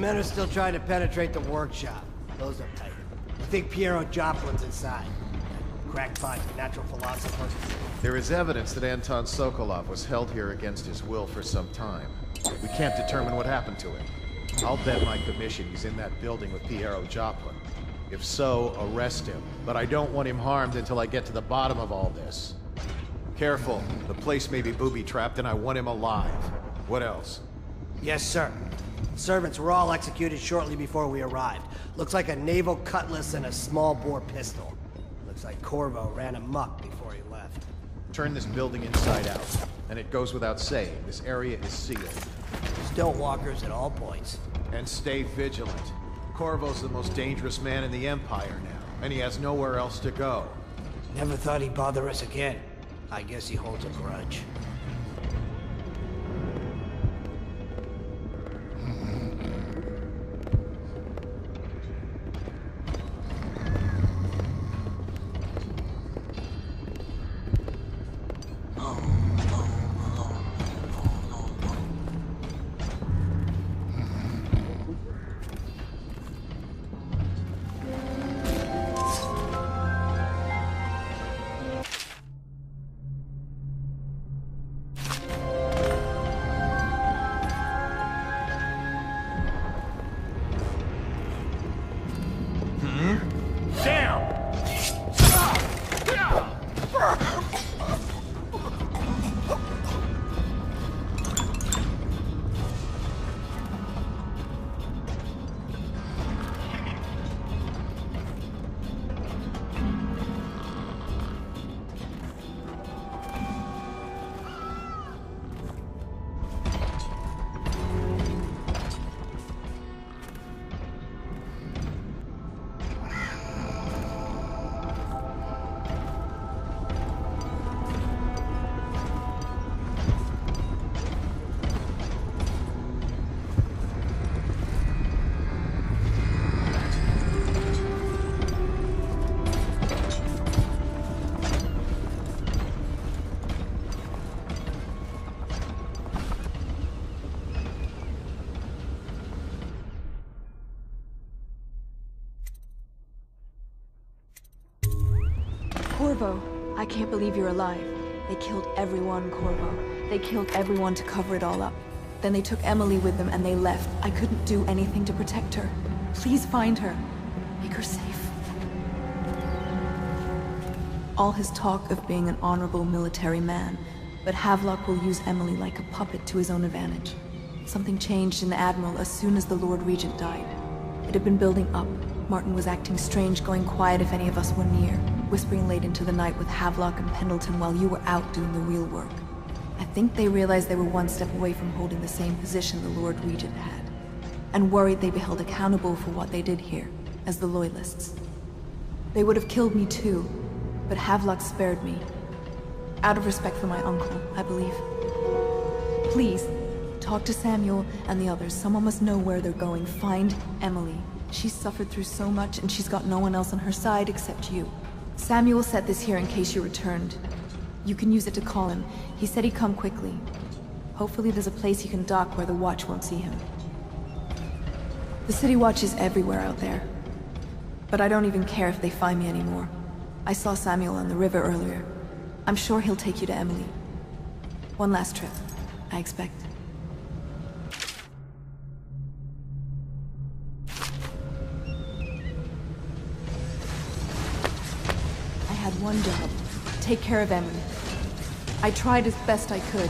men are still trying to penetrate the workshop. Those are tight. I think Piero Joplin's inside. Crackpot, natural philosopher. There is evidence that Anton Sokolov was held here against his will for some time. We can't determine what happened to him. I'll bet my commission he's in that building with Piero Joplin. If so, arrest him. But I don't want him harmed until I get to the bottom of all this. Careful. The place may be booby-trapped and I want him alive. What else? Yes, sir. Servants were all executed shortly before we arrived. Looks like a naval cutlass and a small-bore pistol. Looks like Corvo ran amok before he left. Turn this building inside out. And it goes without saying, this area is sealed. Still walkers at all points. And stay vigilant. Corvo's the most dangerous man in the Empire now, and he has nowhere else to go. Never thought he'd bother us again. I guess he holds a grudge. Corvo, I can't believe you're alive. They killed everyone, Corvo. They killed everyone to cover it all up. Then they took Emily with them and they left. I couldn't do anything to protect her. Please find her. Make her safe. All his talk of being an honorable military man, but Havelock will use Emily like a puppet to his own advantage. Something changed in the Admiral as soon as the Lord Regent died. It had been building up. Martin was acting strange, going quiet if any of us were near, whispering late into the night with Havelock and Pendleton while you were out doing the real work. I think they realized they were one step away from holding the same position the Lord Regent had, and worried they'd be held accountable for what they did here, as the Loyalists. They would have killed me too, but Havelock spared me. Out of respect for my uncle, I believe. Please, talk to Samuel and the others. Someone must know where they're going. Find Emily. She's suffered through so much, and she's got no one else on her side except you. Samuel set this here in case you returned. You can use it to call him. He said he'd come quickly. Hopefully there's a place he can dock where the Watch won't see him. The City Watch is everywhere out there. But I don't even care if they find me anymore. I saw Samuel on the river earlier. I'm sure he'll take you to Emily. One last trip, I expect. I had one job. Take care of Emily. I tried as best I could.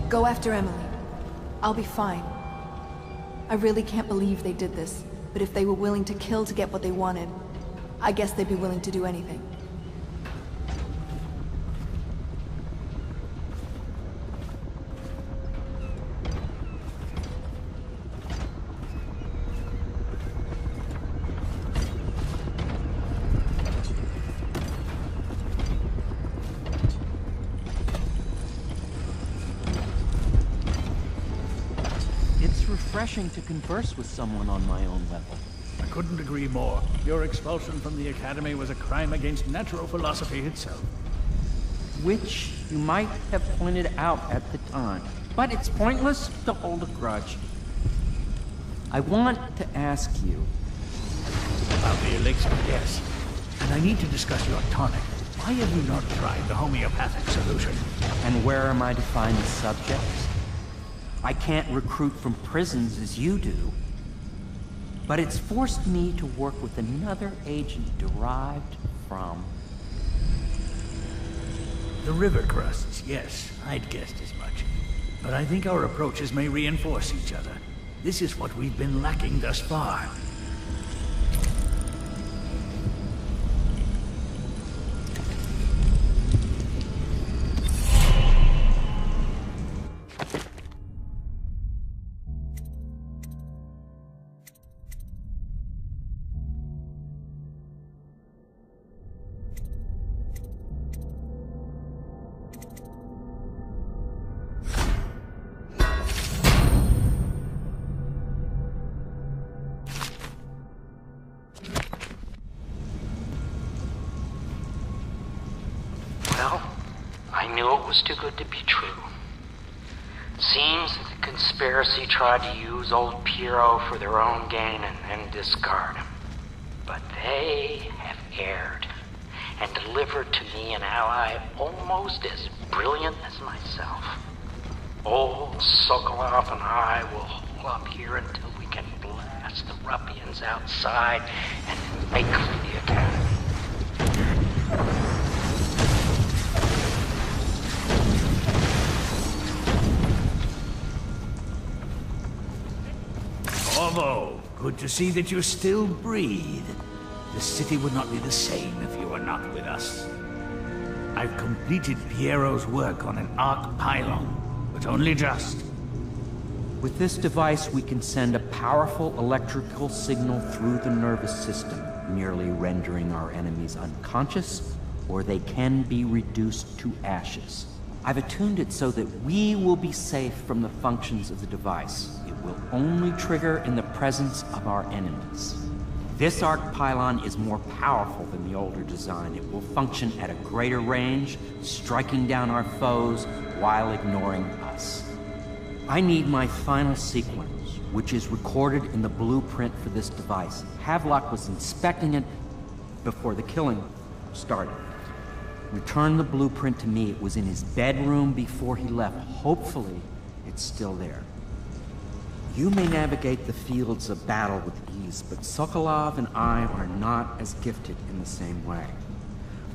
Go after Emily. I'll be fine. I really can't believe they did this, but if they were willing to kill to get what they wanted, I guess they'd be willing to do anything. Refreshing to converse with someone on my own level. I couldn't agree more. Your expulsion from the Academy was a crime against natural philosophy itself. Which you might have pointed out at the time. But it's pointless to hold a grudge. I want to ask you... About the elixir, yes. And I need to discuss your tonic. Why have you not tried the homeopathic solution? And where am I to find the subjects? I can't recruit from prisons as you do. But it's forced me to work with another agent derived from... The river crusts, yes. I'd guessed as much. But I think our approaches may reinforce each other. This is what we've been lacking thus far. Well, I knew it was too good to be true. Seems that the conspiracy tried to use old Piero for their own gain and then discard him. But they have erred and delivered to me an ally almost as brilliant as myself. Old Sokolov and I will hole up here until we can blast the ruffians outside and make for the academy. Bravo! Good to see that you still breathe. The city would not be the same if you were not with us. I've completed Piero's work on an arc pylon, but only just. With this device, we can send a powerful electrical signal through the nervous system, merely rendering our enemies unconscious, or they can be reduced to ashes. I've attuned it so that we will be safe from the functions of the device. It will only trigger in the presence of our enemies. This arc pylon is more powerful than the older design. It will function at a greater range, striking down our foes while ignoring us. I need my final sequence, which is recorded in the blueprint for this device. Havelock was inspecting it before the killing started. Return the blueprint to me. It was in his bedroom before he left. Hopefully, it's still there. You may navigate the fields of battle with ease, but Sokolov and I are not as gifted in the same way.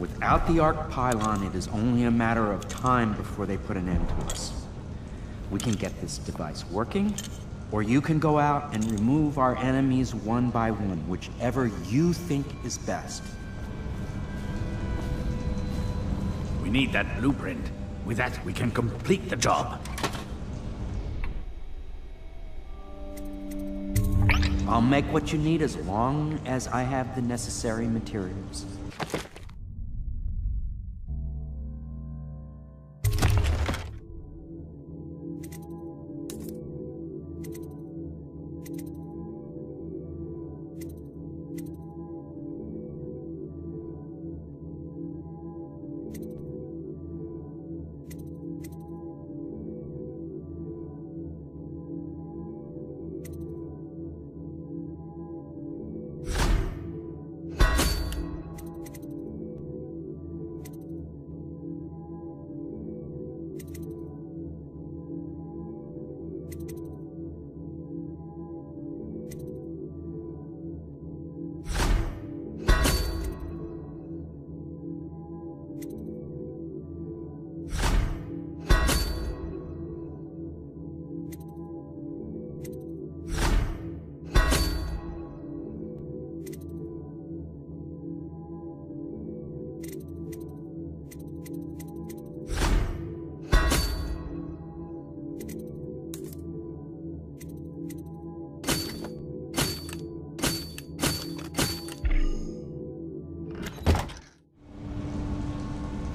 Without the arc pylon, it is only a matter of time before they put an end to us. We can get this device working, or you can go out and remove our enemies one by one, whichever you think is best. We need that blueprint. With that, we can complete the job. I'll make what you need as long as I have the necessary materials.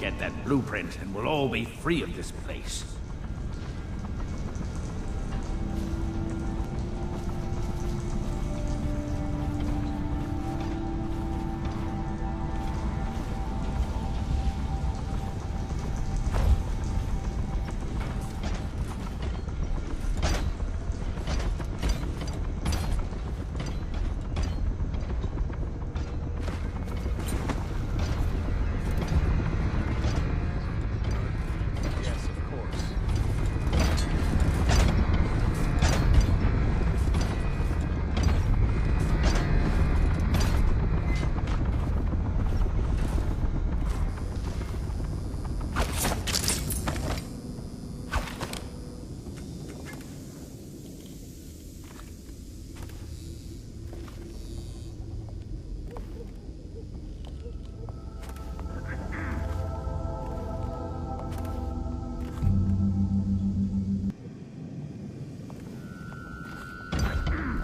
Get that blueprint, and we'll all be free of this place.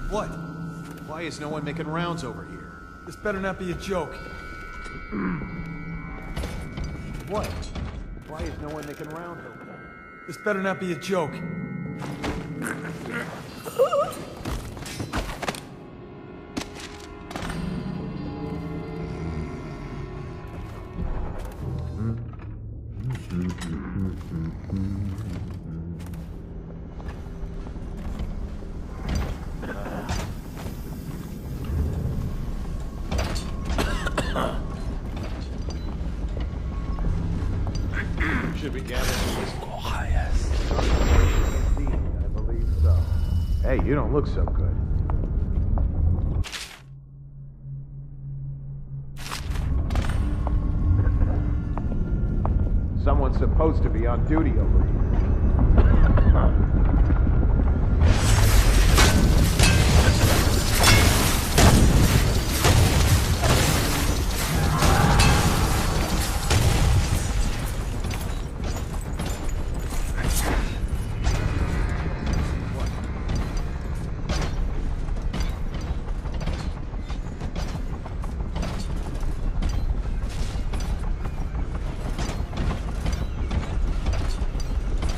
What? Why is no one making rounds over here? This better not be a joke. What? Why is no one making rounds over here? This better not be a joke. Should we gather this? I believe so. Hey, you don't look so good. Someone's supposed to be on duty over here.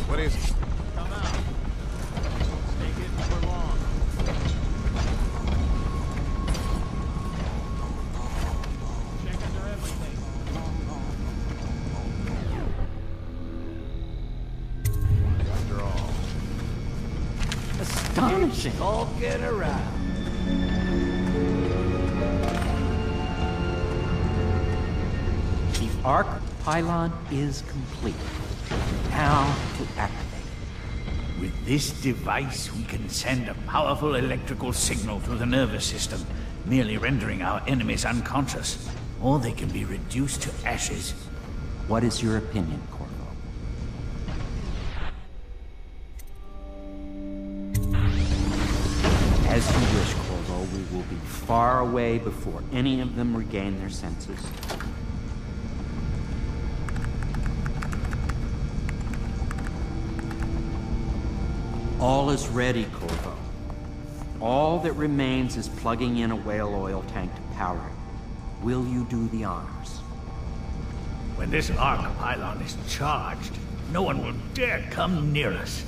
What is it? Come out. Stay hidden for long. Check under everything. After all. Astonishing. Hulking around. The arc pylon is complete. Now to activate. With this device, we can send a powerful electrical signal through the nervous system, merely rendering our enemies unconscious. Or they can be reduced to ashes. What is your opinion, Corvo? As you wish, Corvo. We will be far away before any of them regain their senses. All is ready, Corvo. All that remains is plugging in a whale oil tank to power it. Will you do the honors? When this arc pylon is charged, no one will dare come near us.